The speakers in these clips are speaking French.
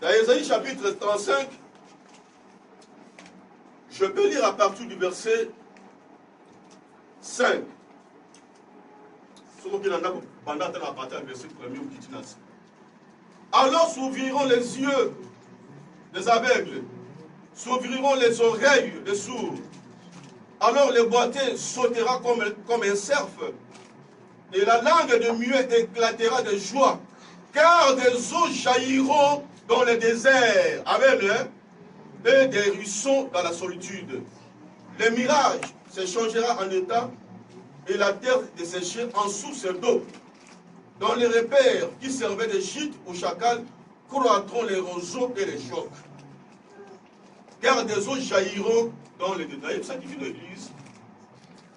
Dans Ésaïe chapitre 35, je peux lire à partir du verset 5. Alors s'ouvriront les yeux des aveugles, s'ouvriront les oreilles des sourds. Alors le boiteux sautera comme un cerf, et la langue de muet éclatera de joie, car des eaux jailliront dans le désert. Amen. Et des ruisseaux dans la solitude. Le mirage se changera en étang, et la terre desséchée en source d'eau. Dans les repères qui servaient de gîtes aux chacals, croîtront les roseaux et les chocs. Car des eaux jailliront dans les détails. C'est ça qui fait l'Église.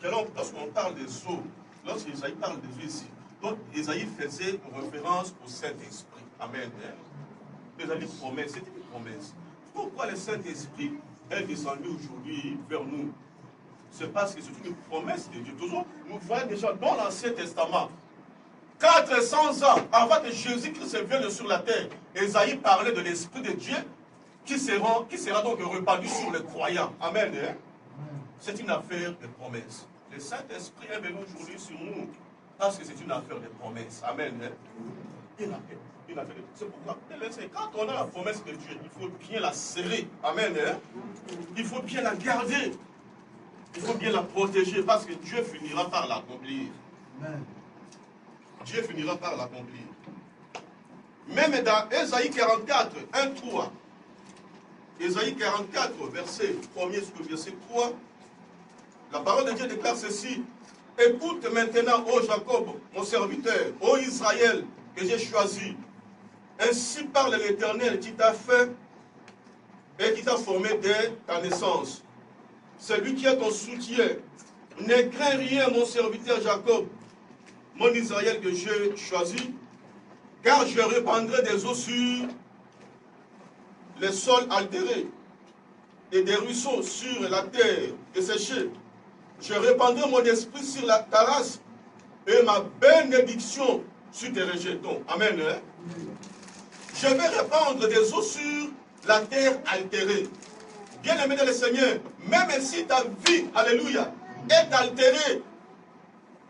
Lorsqu'on parle des eaux, lorsqu'Ésaïe parle des eaux ici, donc Ésaïe faisait référence au Saint-Esprit. Amen. Ésaïe promesse, c'était une promesse. Pourquoi le Saint-Esprit est descendu aujourd'hui vers nous? C'est parce que c'est une promesse de Dieu. Toujours, nous voyons déjà dans l'Ancien Testament, 400 ans avant que Jésus-Christ vienne sur la terre, Ésaïe parlait de l'Esprit de Dieu qui sera donc répandu sur les croyants. Amen. C'est une affaire de promesse. Le Saint-Esprit est venu aujourd'hui sur nous parce que c'est une affaire de promesse. Amen. C'est pourquoi, quand on a la promesse de Dieu, il faut bien la serrer. Amen. Il faut bien la garder. Il faut bien la protéger parce que Dieu finira par l'accomplir. Dieu finira par l'accomplir. Même dans Ésaïe 44, 1-3, Ésaïe 44, verset 1er jusqu'au verset 3, la parole de Dieu déclare ceci. Écoute maintenant, ô Jacob, mon serviteur, ô Israël, que j'ai choisi. Ainsi parle l'Éternel qui t'a fait et qui t'a formé dès ta naissance. C'est lui qui est ton soutien. Ne crains rien, mon serviteur Jacob, mon Israël que j'ai choisi, car je répandrai des eaux sur les sols altérés et des ruisseaux sur la terre desséchée. Je répandrai mon esprit sur ta race et ma bénédiction sur tes rejetons. Amen. Je vais répandre des eaux sur la terre altérée. Bien-aimé dans le Seigneur, même si ta vie, alléluia, est altérée,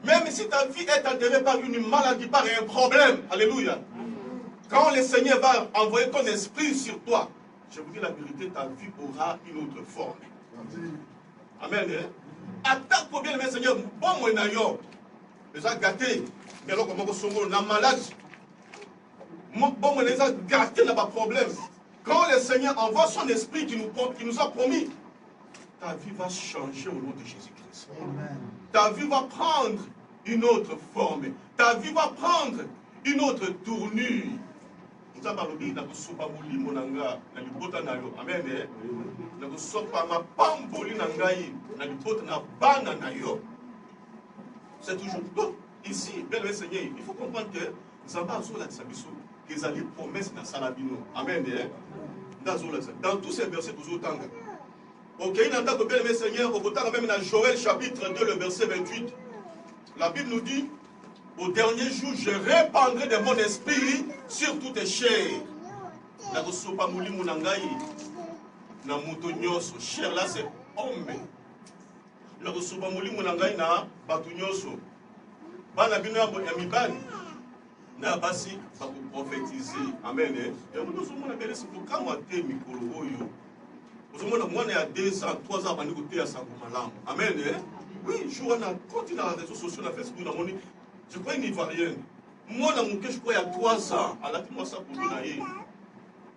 même si ta vie est altérée par une maladie, par un problème, alléluia, quand le Seigneur va envoyer ton esprit sur toi, je vous dis la vérité, ta vie aura une autre forme. Amen. Attaque pour bien-aimé Seigneur, bon moi n'ailleurs, les a gâtés, mais alors comment on a malade, bon moi les a gâtés, n'a pas de problème. Quand le Seigneur envoie son esprit qui nous a promis, ta vie va changer au nom de Jésus-Christ. Ta vie va prendre une autre forme. Ta vie va prendre une autre tournure. Nous avons parlé de c'est toujours donc ici, bien Seigneur, il faut comprendre que nous avons qu'ils allaient promesses dans Salabino. Amen. Dans tous ces versets, vous autant. Ok, il y a un bien Seigneur, au côté même dans Joël chapitre 2, le verset 28. La Bible nous dit, au dernier jour, je répandrai de mon esprit sur toutes les chairs. La sopa mouli munangai, na mutonyoso. Chair là, c'est homme. La sopa mouli munangai na batunyoso. Bana bino ya mibani. Na basi ba prophétiser. Amen. Et nous sommes bien c'est pour quand moi té mikolo oyo. Nous sommes moi il y a 2 ans, 3 ans bani côté à Sangomalam. Amen. Oui, je vois na continue dans les réseaux sociaux na Facebook na moni. Je crois une ivoirienne. Moi na mon je crois il y a 3 ans, à la moi ça pour naïe.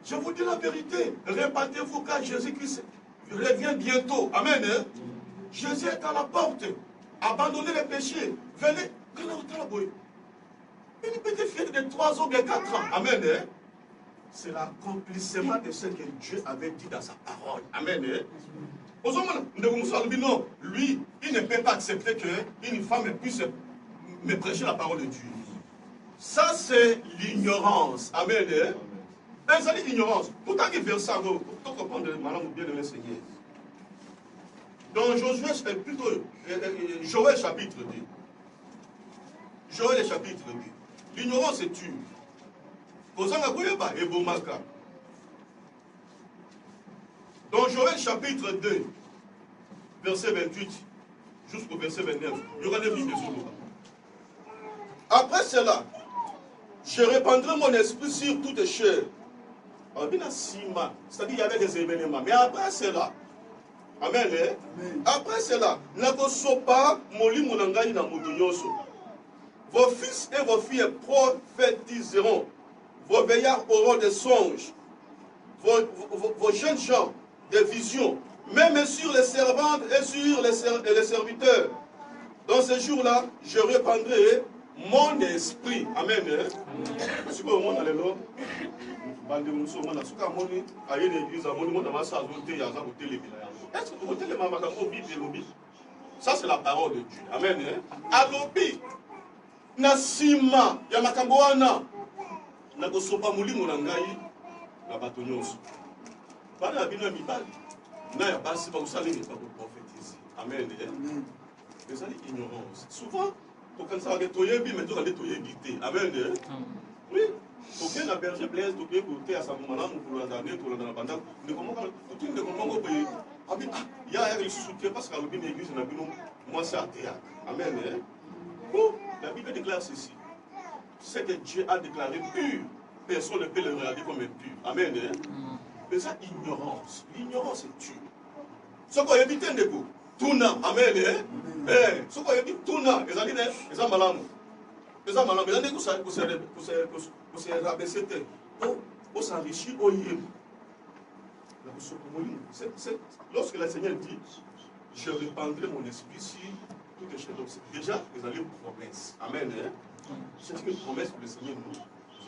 Je vous dis la vérité, répandez-vous car Jésus-Christ revient bientôt. Amen. Jésus est à la porte. Abandonnez les péchés. Venez. Une petite fille de 3 ans, bien 4 ans. Amen. C'est l'accomplissement de ce que Dieu avait dit dans sa parole. Amen. Non, lui, il ne peut pas accepter qu'une femme puisse me prêcher la parole de Dieu. Ça, c'est l'ignorance. Amen. C'est l'ignorance. Pourtant, il veut ça, vous comprendre, madame, bien le Seigneur. Dans Josué, plutôt, Joël chapitre 2. Joël chapitre 2. L'ignorance est tue. Kozanga koyeba ebomaka. Dans Joël chapitre 2, verset 28 jusqu'au verset 29, il y aura des livres de Zulu. Après cela, je répandrai mon esprit sur toutes chairs. C'est-à-dire qu'il y avait des événements. Mais après cela, amen. Après cela, vos fils et vos filles prophétiseront. Vos veillards auront des songes. Vos jeunes gens des visions. Même sur les servantes et sur les serviteurs. Dans ces jours-là, je répandrai mon esprit. Amen. Est-ce que ça c'est la parole de Dieu. Amen. Alobi nasima ya makambo wana nakosopa mulimo na ngai na bato nyonso. Bana bino mibali na ya basi ba usalini pa prophétiser. Amen. Mais ali ignorance. Souvent quand ça va toyebi mais to toyebi te. Amen. Oui. Aucun na berger blaise to ke côté à sa maman pour la dernière pour la banda. Ne comment tout ne comment ko abi il y a un soutien parce que l'église na bino moi c'est théâtre. Amen. Oh, la Bible déclare ceci. Ce que Dieu a déclaré pur, personne ne peut le regarder comme impur. Amen. Mais ça, ignorance. L'ignorance est tue. Ce qu'on évite un dégoût. Tuna. Amen. Ce qu'on évite tuna. Les amis, les gens malades. Les gens malades. Les amis, vous s'est rabaissé. Vous s'enrichit au yém. Lorsque le Seigneur dit, je répandrai mon esprit sur toutes les choses. Déjà, vous avez une promesse. Amen. C'est une promesse que le Seigneur nous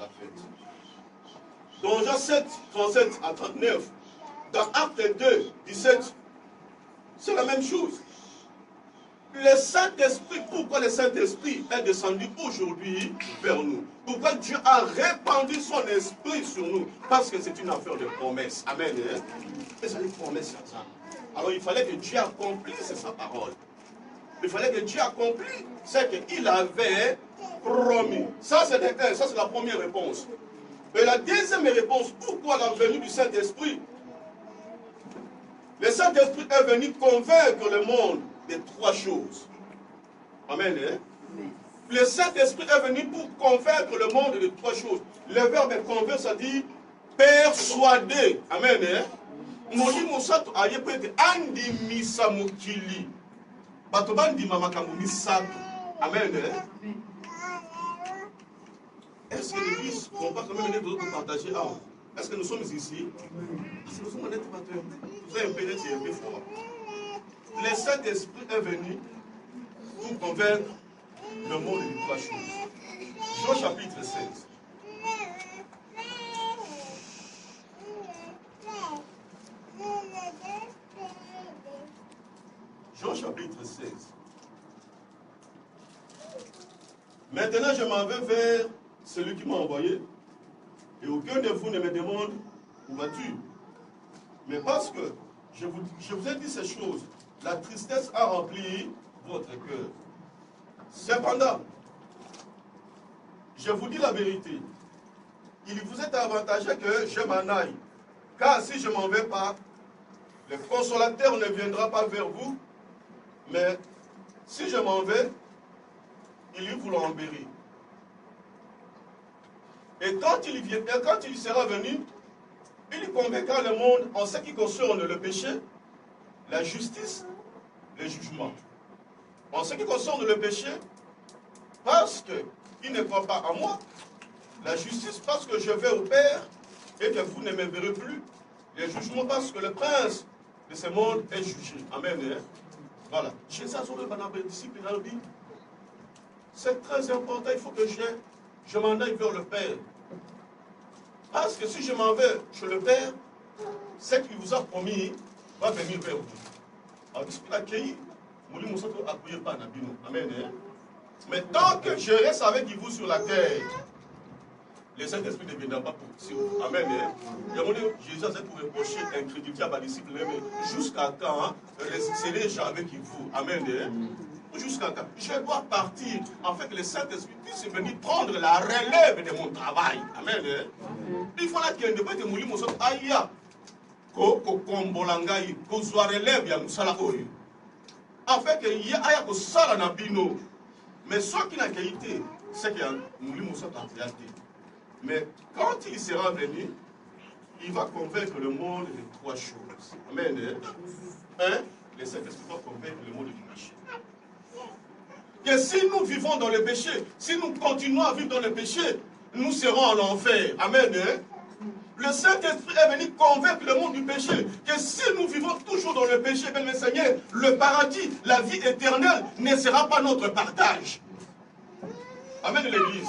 a faite. Dans Jean 7, 37 à 39, dans Acte 2, 17, c'est la même chose. Le Saint-Esprit, pourquoi le Saint-Esprit est descendu aujourd'hui vers nous? Pourquoi Dieu a répandu son esprit sur nous? Parce que c'est une affaire de promesse. Amen. C'est une promesse. Alors il fallait que Dieu accomplisse sa parole. Il fallait que Dieu accomplisse ce qu'il avait promis. Ça, c'est la première réponse. Et la deuxième réponse, pourquoi la venue du Saint-Esprit? Le Saint-Esprit est venu convaincre le monde de trois choses. Amen. Le Saint-Esprit est venu pour convaincre le monde de trois choses. Le verbe convaincre, ça dit persuader. Amen. Moni musato ayepete andi misamukili. Batobandi mamakambu misato. Amen. Est-ce que l'Église ne va pas quand même venir de partager? Est-ce que nous sommes ici? Parce que nous sommes honnêtes, vous avez un peu d'être un peu fort. Le Saint-Esprit est venu pour convaincre le monde de trois choses. Jean chapitre 16. Jean chapitre 16. Maintenant, je m'en vais vers celui qui m'a envoyé. Et aucun de vous ne me demande où vas-tu. Mais parce que je vous ai dit ces choses, la tristesse a rempli votre cœur. Cependant, je vous dis la vérité. Il vous est avantageux que je m'en aille. Car si je ne m'en vais pas, le consolateur ne viendra pas vers vous. Mais si je m'en vais, il vous l'enverra. Et quand il sera venu, il convaincra le monde en ce qui concerne le péché, la justice, le jugement. En ce qui concerne le péché, parce qu'il ne croit pas à moi, la justice parce que je vais au Père et que vous ne me verrez plus, le jugement parce que le prince de ce monde est jugé. Amen. Voilà. C'est très important, il faut que je m'en aille vers le Père. Parce que si je m'en vais chez le Père, ce qu'il vous a promis va venir vers vous. Amen. Mais tant que je reste avec vous sur la terre, le Saint-Esprit ne viendra pas sur vous. Amen. Jésus a pour reprocher l'incrédulité à ma disciple. Jusqu'à quand rester déjà avec vous. Amen. Jusqu'à quand je dois partir, en fait, que le Saint-Esprit puisse venir prendre la relève de mon travail. Amen. Il faut là qu'il y ait un débat de moulir mon sang. Aïe. kokombolangai kozwa relève ya musala oyo afin que ye aya kosala na bino mais soki na qualité c'est que mulimo so patriarté mais quand il sera venu il va convaincre le monde de trois choses. Amen. Les Saint-Esprit va convaincre le monde du péché. Que si nous vivons dans le péché, si nous continuons à vivre dans le péché, nous serons en enfer. Amen. Le Saint-Esprit est venu convaincre le monde du péché. Que si nous vivons toujours dans le péché, bien le Seigneur, le paradis, la vie éternelle ne sera pas notre partage. Amen l'Église.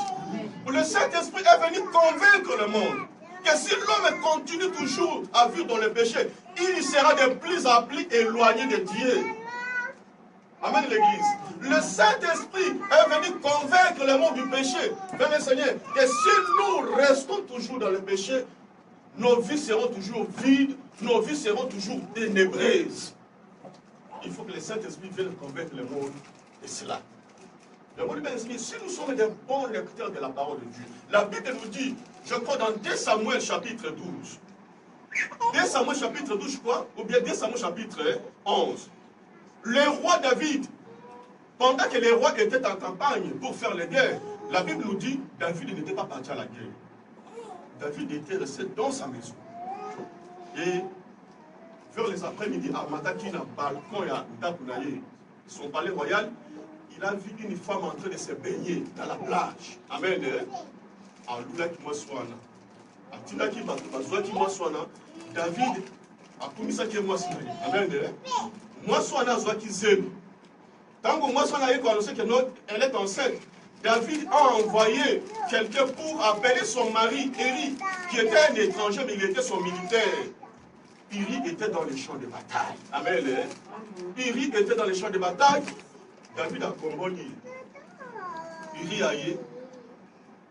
Le Saint-Esprit est venu convaincre le monde que si l'homme continue toujours à vivre dans le péché, il sera de plus en plus éloigné de Dieu. Amen l'Église. Le Saint-Esprit est venu convaincre le monde du péché. Bien le Seigneur, que si nous restons toujours dans le péché, nos vies seront toujours vides, nos vies seront toujours ténébreuses. Il faut que le Saint-Esprit vienne convaincre le monde de cela. Le monde bien, si nous sommes des bons lecteurs de la parole de Dieu, la Bible nous dit, je crois dans 2 Samuel chapitre 12. 2 Samuel chapitre 12, je crois, ou bien 2 Samuel chapitre 11. Le roi David, pendant que les rois étaient en campagne pour faire les guerres, la Bible nous dit, David n'était pas parti à la guerre. David était resté dans sa maison. Et vers les après-midi, à Matakina, balcon et son palais royal, il a vu une femme en train de se baigner dans la plage. Amen. Alula qui m'assoana. Atina qui m'assoana qui m'assoana. David a commis ça qui est m'assoana. Amen. M'assoana soit qui zèle. Tant que m'assoana est annoncé qu'elle est enceinte, David a envoyé quelqu'un pour appeler son mari, Éri, qui était un étranger, mais il était son militaire. Éri était dans les champs de bataille. Amen. Éri était dans les champs de bataille. David a combattu. Éri a eu.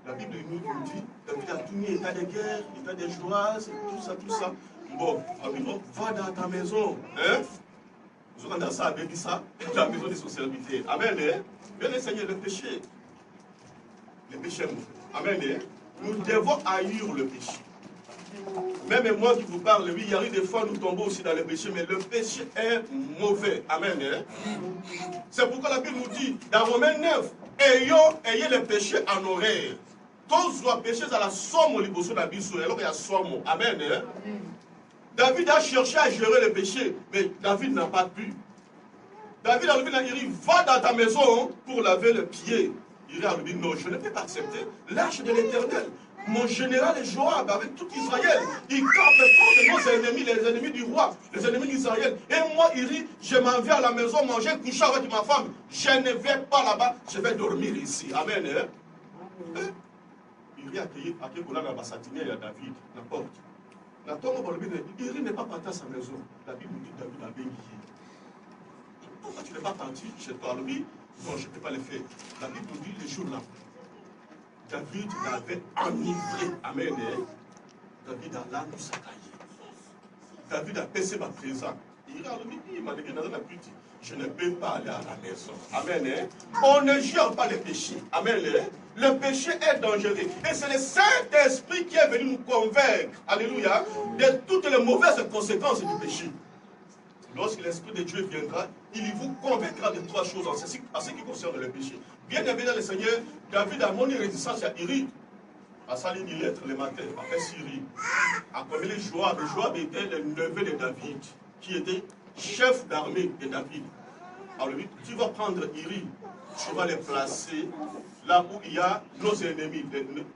La Bible nous dit, David a tout mis, état de guerre, état de joie, tout ça. Bon, va dans ta maison. Hein? Vous entendez ça, avec ça, la maison de son serviteur. Amen. Bien le Seigneur, le péché. Le péché, amen. Nous devons haïr le péché. Même moi qui vous parle, oui, il y a eu des fois nous tombons aussi dans le péché, mais le péché est mauvais. Amen. C'est pourquoi la Bible nous dit, dans Romains 9, ayez le péché en horaire. Tous doivent pécher à la somme au liboso de la biso, alors qu'il y a somme. Amen. David a cherché à gérer le péché, mais David n'a pas pu. David a dit, va dans ta maison pour laver le pied. Il a dit, non, je ne peux pas accepter l'arche de l'Éternel. Mon général est Joab avec tout Israël. Il campe contre nos ennemis, les ennemis du roi, les ennemis d'Israël. Et moi, il dit, je m'en vais à la maison manger, coucher avec ma femme. Je ne vais pas là-bas, je vais dormir ici. Amen. Il a accueilli à David, n'importe. Il n'est pas parti à sa maison. La Bible dit David a béni. Pourquoi tu n'es pas parti chez toi? Lui, non, je ne peux pas le faire. La Bible nous dit les jours-là. David l'avait enivré. Amen. David a là nous saccaillé. David a passé ma présence. Il m'a dit je ne peux pas aller à la maison. Amen. On ne gère pas le péché. Amen. Le péché est dangereux. Et c'est le Saint-Esprit qui est venu nous convaincre, alléluia, de toutes les mauvaises conséquences du péché. Lorsque l'Esprit de Dieu viendra, il vous convaincra de trois choses en ce qui concerne le péché. Bien aimé dans le Seigneur, David a montré résistance à Iri. À sa ligne lettre le matin, après Syrie. A commis les Joab. Joab était le neveu de David, qui était chef d'armée de David. Alors lui, tu vas prendre Iri, tu vas les placer là où il y a nos ennemis,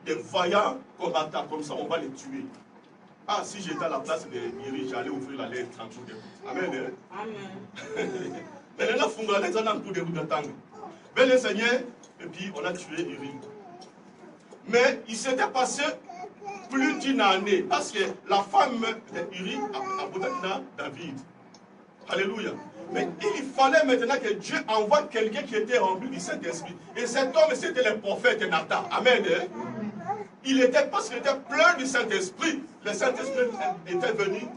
des vaillants combattants, comme ça, on va les tuer. Ah, si j'étais à la place de Iri, j'allais ouvrir la lettre en coup de route. Amen. Amen. Mais là, il faut aller en coup de route d'attendre. Mais le Seigneur, et puis on a tué Iri. Mais il s'était passé plus d'une année, parce que la femme de Iri a boudé David. Alléluia. Mais il fallait maintenant que Dieu envoie quelqu'un qui était rempli du Saint-Esprit. Et cet homme, c'était le prophète Nathan. Amen. Il était, parce qu'il était plein du Saint-Esprit. Le Saint-Esprit était venu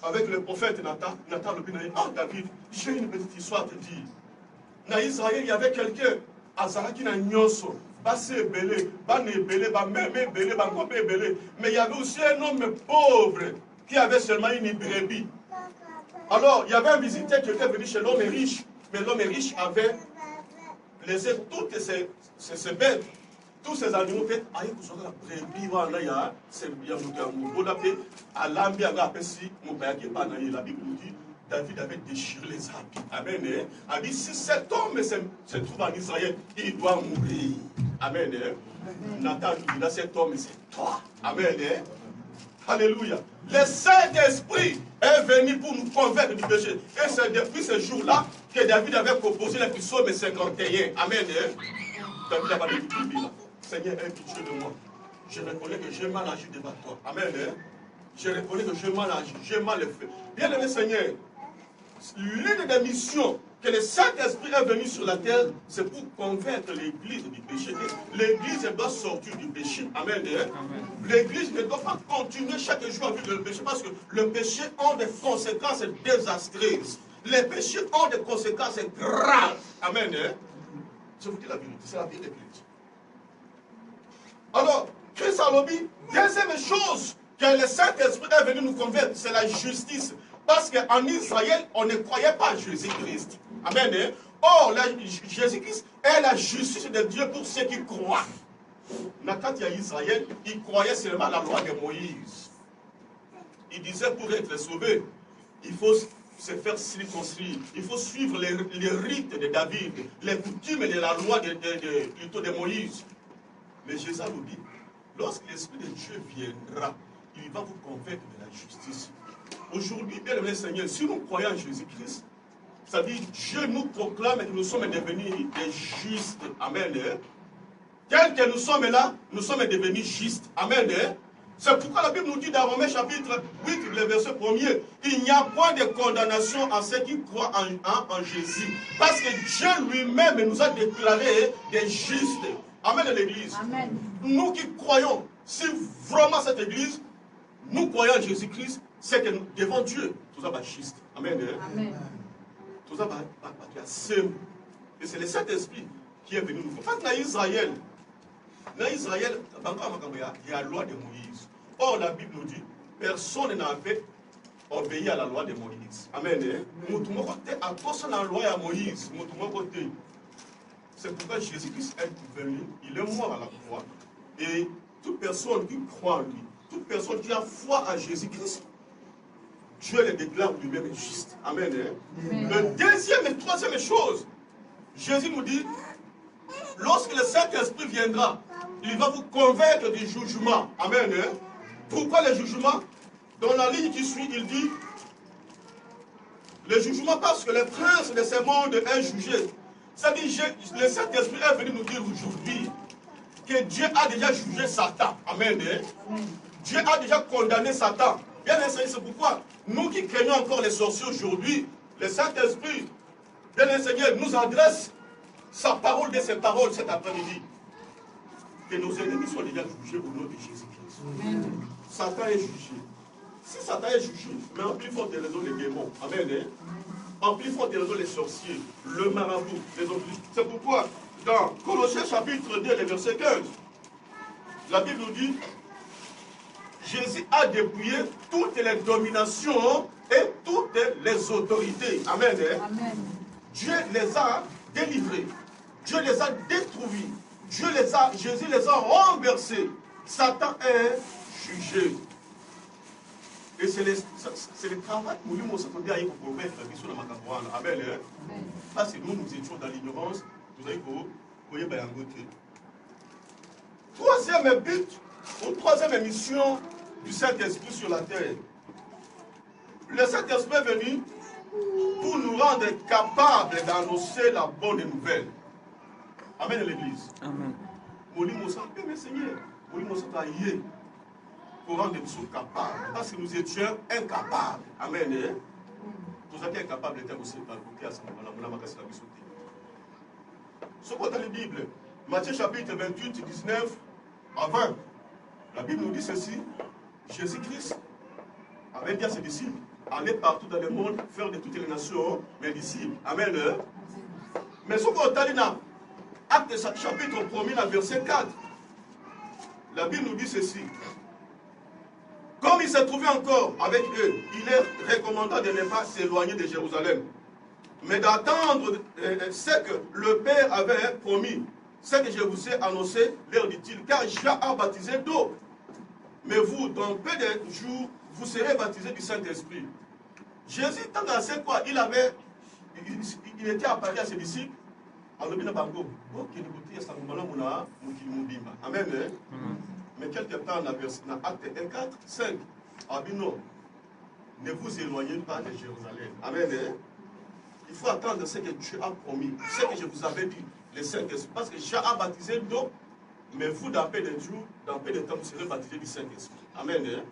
avec le prophète Nathan. Nathan lui dit, oh David, j'ai une petite histoire à te dire. Dans Israël, il y avait quelqu'un, Azaraki na Nyoso, Bassé Belé, Bané Belé, Bameme Belé, Bangombe Belé. Mais il y avait aussi un homme pauvre. qui avait seulement une brebis. Alors, il y avait un visiteur qui était venu chez l'homme riche, mais l'homme riche avait laissé toutes ses bêtes, tous ces animaux, fait, aïe, vous savez, la brebis, voilà, il y a la Bible nous dit, David avait déchiré les habits. Amen. A dit, si cet homme se trouve en Israël, il doit mourir. Amen. Nathan lui dit, là, cet homme, c'est toi. Amen. Alléluia. Le Saint-Esprit est venu pour nous convaincre du péché. Et c'est depuis ce jour-là que David avait composé le psaume 51. Amen. David a parlé du Bible. Seigneur, aie pitié de moi. Je reconnais que j'ai mal agi devant toi. Amen. Je reconnais que j'ai mal agi, j'ai mal fait. Bien-aimé Seigneur, l'une des missions que le Saint-Esprit est venu sur la terre, c'est pour convaincre l'Église du péché. L'Église doit sortir du péché. Amen. L'Église ne doit pas continuer chaque jour à vivre le péché parce que le péché a des conséquences désastreuses. Les péchés ont des conséquences graves. Amen. Je vous dis la vérité, c'est la vérité. Alors, Christ a lobby, deuxième chose que le Saint-Esprit est venu nous convaincre, c'est la justice. Parce qu'en Israël, on ne croyait pas à Jésus-Christ. Amen. Or, Jésus-Christ est la justice de Dieu pour ceux qui croient. Mais quand il y a Israël, ils croyaient seulement à la loi de Moïse. Il disait pour être sauvé, il faut se faire circoncire. Il faut suivre les rites de David, les coutumes de la loi plutôt de Moïse. Mais Jésus nous dit, lorsque l'Esprit de Dieu viendra, il va vous convaincre de la justice. Aujourd'hui, bien aimé Seigneur, si nous croyons en Jésus-Christ, ça dit Dieu nous proclame que nous sommes devenus des justes. Amen. Tel que nous sommes là, nous sommes devenus justes. Amen. C'est pourquoi la Bible nous dit dans Romains chapitre 8, le verset 1er, il n'y a point de condamnation à ceux qui croient en Jésus. Parce que Dieu lui-même nous a déclarés des justes. Amen à l'église. Nous qui croyons, si vraiment cette église, nous croyons en Jésus-Christ, c'est que nous, devant Dieu, tout ça va juste. Amen. Amen. Tout ça va simple. Et c'est le Saint-Esprit qui est venu nous faire. En fait, dans Israël, il y a la loi de Moïse. Or, la Bible nous dit, personne n'avait obéi à la loi de Moïse. Amen. À cause de la loi de Moïse, c'est pourquoi Jésus-Christ est venu, il est mort à la croix. Et toute personne qui croit en lui, toute personne qui a foi en Jésus-Christ, Dieu le déclare lui-même juste. Amen. Le deuxième et troisième chose, Jésus nous dit, lorsque le Saint-Esprit viendra, il va vous convaincre du jugement. Amen. Pourquoi le jugement? Dans la ligne qui suit, il dit, le jugement parce que le prince de ce monde est jugé. Ça dit, le Saint-Esprit est venu nous dire aujourd'hui que Dieu a déjà jugé Satan. Amen. Dieu a déjà condamné Satan. Bien enseigné, c'est pourquoi nous qui craignons encore les sorciers aujourd'hui, le Saint-Esprit, bien enseigné, nous adresse sa parole de ses paroles cet après-midi. Que nos ennemis soient déjà jugés au nom de Jésus-Christ. Satan est jugé. Si Satan est jugé, mais en plus forte des raisons les démons. Amen. En plus forte des raisons les sorciers, le marabout, les autres. C'est pourquoi dans Colossiens chapitre 2, le verset 15, la Bible nous dit, Jésus a dépouillé toutes les dominations et toutes les autorités. Amen. Amen. Dieu les a délivrés. Dieu les a détruits. Jésus les a renversés. Satan est jugé. Et c'est le travail que nous s'attendons à convaincre sur la Macaboane. Amen. Parce que nous étions dans l'ignorance. Vous avez voyez, troisième but, ou troisième mission du Saint-Esprit sur la terre. Le Saint-Esprit est venu pour nous rendre capables d'annoncer la bonne nouvelle. Amen à l'église. Amen. Mais Seigneur, pour rendre nous capables. Parce que nous étions incapables. Amen. Nous étions incapables d'être aussi par le à ce moment-là. Ce qu'on a dans la Bible, Matthieu chapitre 28, 19 à 20, la Bible nous dit ceci. Jésus-Christ avait dit à ses disciples, allez partout dans le monde, faire de toutes les nations mes disciples. Amen. Mais ce qu'on a dit dans Acte chapitre 1er, verset 4, la Bible nous dit ceci. Comme il s'est trouvé encore avec eux, il est recommandant de ne pas s'éloigner de Jérusalem, mais d'attendre ce que le Père avait promis, ce que je vous ai annoncé, leur dit-il, car Jean a baptisé d'eau. Mais vous, dans peu de jours, vous serez baptisés du Saint-Esprit. Jésus, tant dans ce quoi, il était apparu à ses disciples. Amen. Mais quelque temps, dans Acte 1, 4, 5, non, ne vous éloignez pas de Jérusalem. Amen. Il faut attendre ce que Dieu a promis, ce que je vous avais dit, le Saint-Esprit. Parce que Jean a baptisé d'eau, mais vous, dans peu de jours, dans peu de temps, vous serez baptisés du Saint-Esprit. Amen.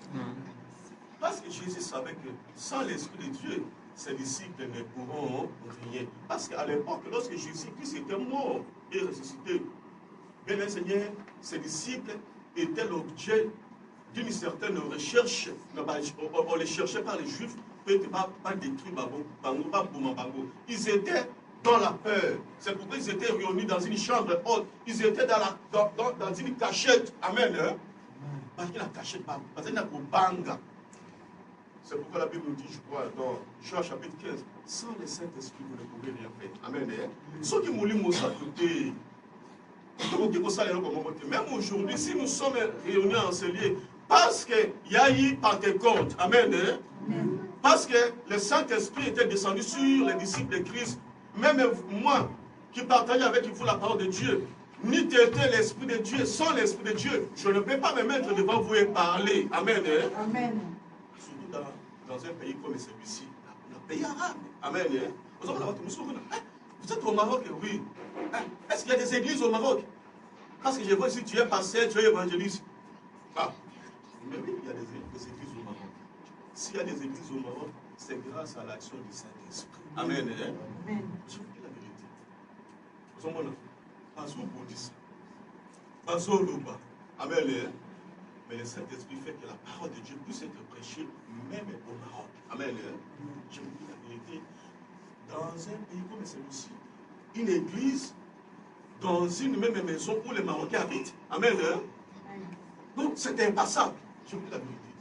Parce que Jésus savait que sans l'Esprit de Dieu, ses disciples ne pourront rien. Parce qu'à l'époque, lorsque Jésus-Christ était mort et ressuscité, bien le Seigneur, ses disciples étaient l'objet d'une certaine recherche. On les cherchait par les Juifs, peut-être pas détruits, ils étaient dans la peur. C'est pourquoi ils étaient réunis dans une chambre haute. Ils étaient dans une cachette. Amen. Parce qu'il y a la cachette, parce qu'il y a une banga. C'est pourquoi la Bible nous dit, je crois, dans Jean chapitre 15, sans le Saint-Esprit, vous ne pouvez rien faire. Amen. Ceux qui m'ont lu même aujourd'hui, si nous sommes réunis en ce lieu, parce qu'il y a eu Pentecôte, amen, parce que le Saint-Esprit était descendu sur les disciples de Christ, même moi qui partageais avec vous la parole de Dieu, ni était l'Esprit de Dieu, sans l'Esprit de Dieu, je ne peux pas me mettre devant vous et parler. Amen. Amen. Surtout dans un pays comme celui-ci, un pays arabe. Amen. Vous êtes au Maroc, oui. Est-ce qu'il y a des églises au Maroc? Parce que je vois si tu es pasteur, tu es évangéliste. Ah, mais oui, il y a des églises au Maroc. S'il y a des églises au Maroc, c'est grâce à l'action du Saint-Esprit. Amen. Amen. Je vous dis la vérité. Vous en voyez, pas au bouddhisme, pas au Luba. Amen. Mais le Saint-Esprit fait que la parole de Dieu puisse être prêchée même au Maroc. Amen. Je vous dis la vérité. Dans un pays comme celui-ci, une église dans une même maison où les Marocains habitent. Amen. Donc c'est impassable. Je vous dis la vérité.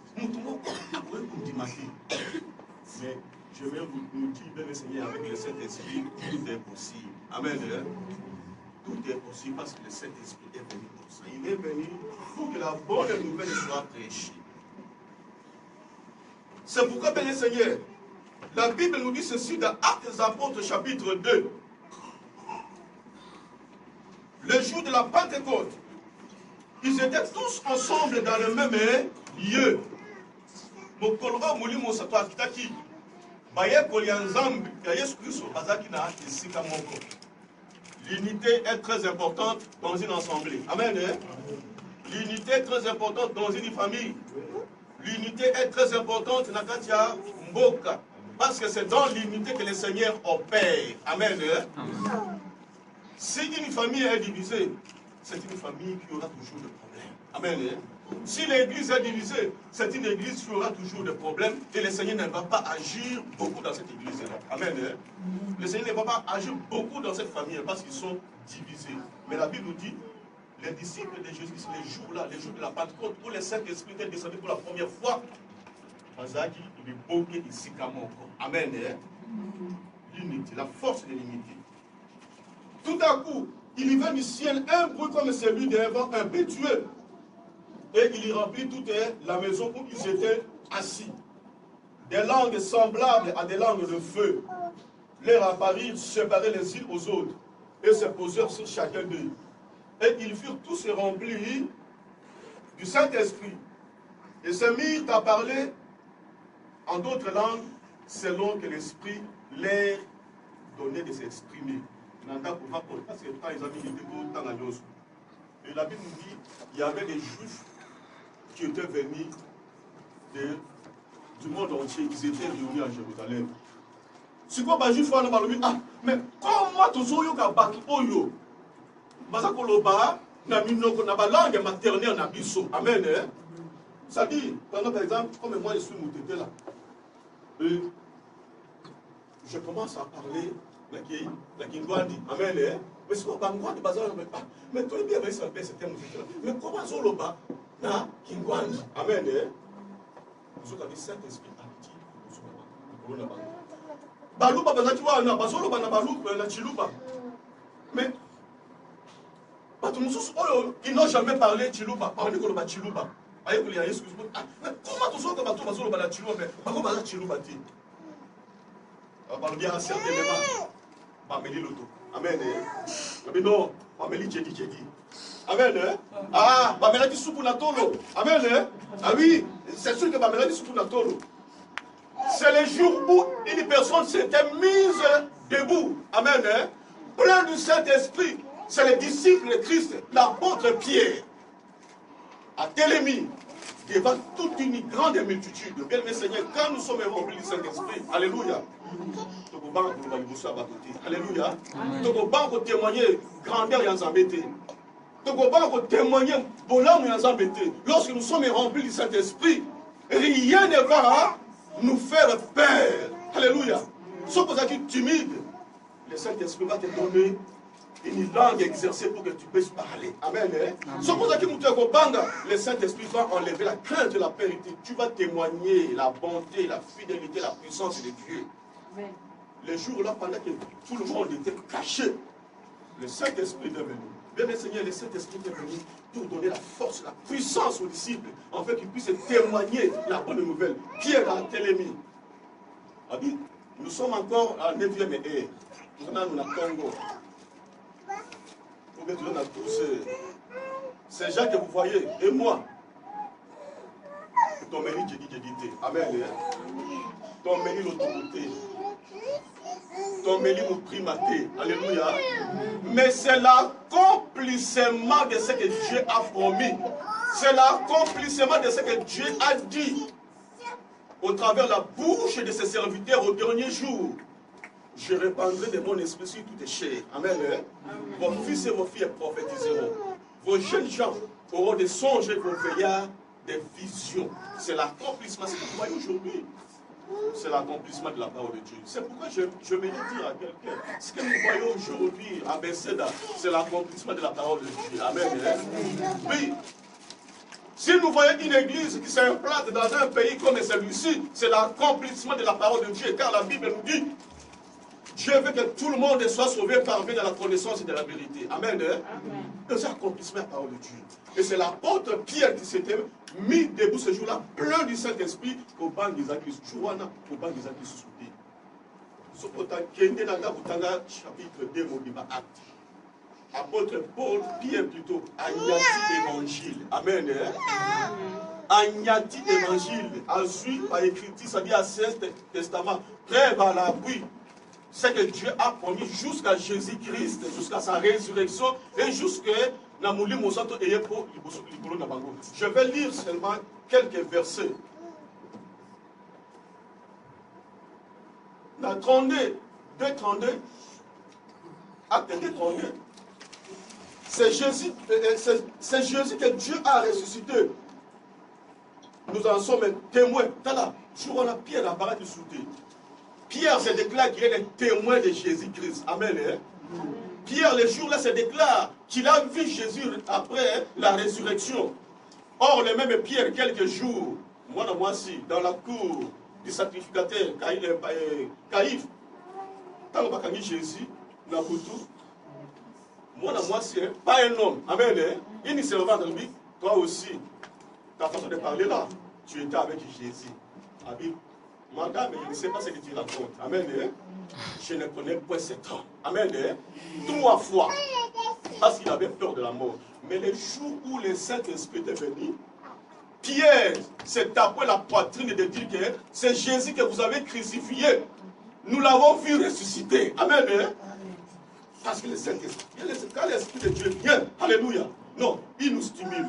Mais je vais vous dire, bien le Seigneur, avec le Saint-Esprit, tout est possible. Amen. Tout est possible parce que le Saint-Esprit est venu pour ça. Il est venu pour que la bonne nouvelle soit prêchée. C'est pourquoi, bien le Seigneur, la Bible nous dit ceci dans Actes des Apôtres, chapitre 2. Le jour de la Pentecôte, ils étaient tous ensemble dans le même lieu. L'unité est très importante dans une assemblée. Amen. L'unité est très importante dans une famille. L'unité est très importante dans Katia Mboka. Parce que c'est dans l'unité que le Seigneur opère. Amen. Si une famille est divisée, c'est une famille qui aura toujours des problèmes. Amen. Si l'église est divisée, c'est une église qui aura toujours des problèmes et le Seigneur ne va pas agir beaucoup dans cette église-là. Amen. Le Seigneur ne va pas agir beaucoup dans cette famille parce qu'ils sont divisés. Mais la Bible nous dit, les disciples de Jésus, les jours-là, les jours de la Pentecôte, où le Saint-Esprit est descendu pour la première fois, amen. L'unité, la force de l'unité. Tout à coup, il y vint du ciel un bruit comme celui d'un vent impétueux. Et il y remplit toute la maison où ils étaient assis. Des langues semblables à des langues de feu leur apparurent, séparées les unes aux autres, et se posèrent sur chacun d'eux. Et ils furent tous remplis du Saint-Esprit, et se mirent à parler en d'autres langues, selon que l'Esprit leur donnait de s'exprimer. Parce que quand ils avaient dit et la Bible nous dit il y avait des Juifs qui étaient venus du monde entier, ils étaient réunis à Jérusalem. C'est quoi les Juifs? Ah, mais comment tu as dit na langue maternelle na biso. Amen. Ça dit, par exemple, comme moi je suis moutété là, je commence à parler la Kingwandi. Amen. Mais c'est pas Bangwandi, mais toi bien, mais c'est un moutété là. Mais comment Zoloba na Kingwandi? Amen. Vous avez Saint-Esprit actif. Baluba bazaki wana bazoloba na baluba na chiluba. Mais ils n'ont jamais parlé chiluba, parlé de la chiluba. Excuse-moi. Comment tu sors que bateau bazoloba la chiluba mais comment baza chiluba ti? Balubi a certainement Pameli Loto. Amen. Mais non, Pameli Jedi Jedi. Amen. Ah, Pamela dit soupe na tolo. Amen. Ah oui, c'est sûr que Pamela dit soupe na tolo. C'est le jour où une personne s'était mise debout. Amen. Plein du Saint-Esprit. C'est le disciple de Christ, l'apôtre Pierre, a télémis devant toute une grande multitude. Bien mes Seigneur, quand nous sommes remplis du Saint-Esprit, alléluia. Alléluia. Nous avons témoigner grandeur et embêté. Nous avons témoigner bonheur et embêté. Lorsque nous sommes remplis du Saint-Esprit, rien ne va nous faire peur. Alléluia. Sauf que tu es timide, le Saint-Esprit va te donner une langue exercée pour que tu puisses parler. Amen. Sauf que le Saint-Esprit va enlever la crainte de la périté. Tu vas témoigner la bonté, la fidélité, la puissance de Dieu. Amen. Les jours-là, pendant que tout le monde était caché, le Saint-Esprit est venu. Bien, mes Seigneurs, le Saint-Esprit est venu pour donner la force, la puissance aux disciples, en fait qu'ils puissent témoigner la bonne nouvelle. Pierre a télémis. Nous sommes encore à 9e ère. Nous sommes au Congo. Pour que tu donnes à tous ces gens que vous voyez, et moi. Ton mérite, j'ai dit. Amen. Ton mérite, l'autorité. Ton mérite, mon primaté. Alléluia. Mais c'est l'accomplissement de ce que Dieu a promis. C'est l'accomplissement de ce que Dieu a dit. Au travers de la bouche de ses serviteurs au dernier jour. Je répandrai de mon esprit sur toutes les chairs. Amen. Vos fils et vos filles prophétiseront. Vos jeunes gens auront des songes et vos veillards des visions. C'est l'accomplissement. C'est ce que vous voyez aujourd'hui. C'est l'accomplissement de la parole de Dieu. C'est pourquoi je vais dire à quelqu'un, ce que nous voyons aujourd'hui à Bethesda, c'est l'accomplissement de la parole de Dieu. Amen. Oui. Si nous voyons une église qui s'implante dans un pays comme celui-ci, c'est l'accomplissement de la parole de Dieu. Car la Bible nous dit, Dieu veut que tout le monde soit sauvé parmi dans la connaissance de la vérité. Amen. C'est l'accomplissement de la parole de Dieu. Et c'est l'apôtre Pierre qui s'était mis debout ce jour-là, plein du Saint-Esprit, au banc des actes. Joana, au banc des actes soudés. Chapitre 2, acte. Apôtre Paul, Pierre plutôt, Agnati évangile. Amen. Agnati évangile. Azui par écriture, ça dit à Ancien Testament, rêve à l'appui. C'est que Dieu a promis jusqu'à Jésus-Christ, jusqu'à sa résurrection et jusqu'à je vais lire seulement quelques versets. Dans 32, 2,32, acte 2,32, c'est Jésus que Dieu a ressuscité. Nous en sommes témoins. Là, on a Pierre à parole de soutien. Pierre se déclare qu'il est le témoin de Jésus-Christ. Amen. Pierre, le jour-là, se déclare qu'il a vu Jésus après la résurrection. Or, le même Pierre, quelques jours, moi aussi, dans la cour du sacrificateur Caïphe, tant qu'on a mis Jésus, dans Boutou, moi aussi, pas un homme. Amen. Il se revend de lui. Toi aussi, ta façon de parler là, tu étais avec Jésus. Amen. Madame, je ne sais pas ce que tu racontes. Amen. Je ne connais pas cet homme. Amen. 3 fois. Parce qu'il avait peur de la mort. Mais le jour où le Saint-Esprit est venu, Pierre s'est tapé la poitrine de dire que c'est Jésus que vous avez crucifié. Nous l'avons vu ressusciter. Amen. Parce que le Saint-Esprit, quand l'Esprit de Dieu vient, alléluia, non, il nous stimule.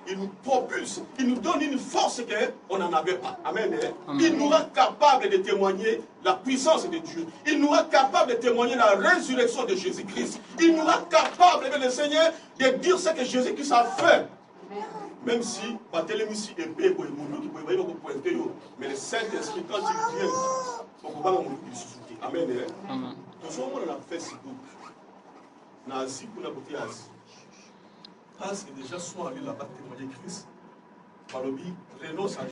Il nous propulse, il nous donne une force qu'on n'en avait pas. Amen. Il nous rend capable de témoigner la puissance de Dieu. Il nous rend capable de témoigner la résurrection de Jésus-Christ. Il nous rend capable, le Seigneur, de dire ce que Jésus-Christ a fait. Même si, mais le Saint-Esprit, quand il vient, on ne peut pas nous soutenir. Amen. Nous sommes dans Facebook. Nazi pour la beauté Asie. Parce que déjà, soit allé là-bas témoigner Christ, par le renonce à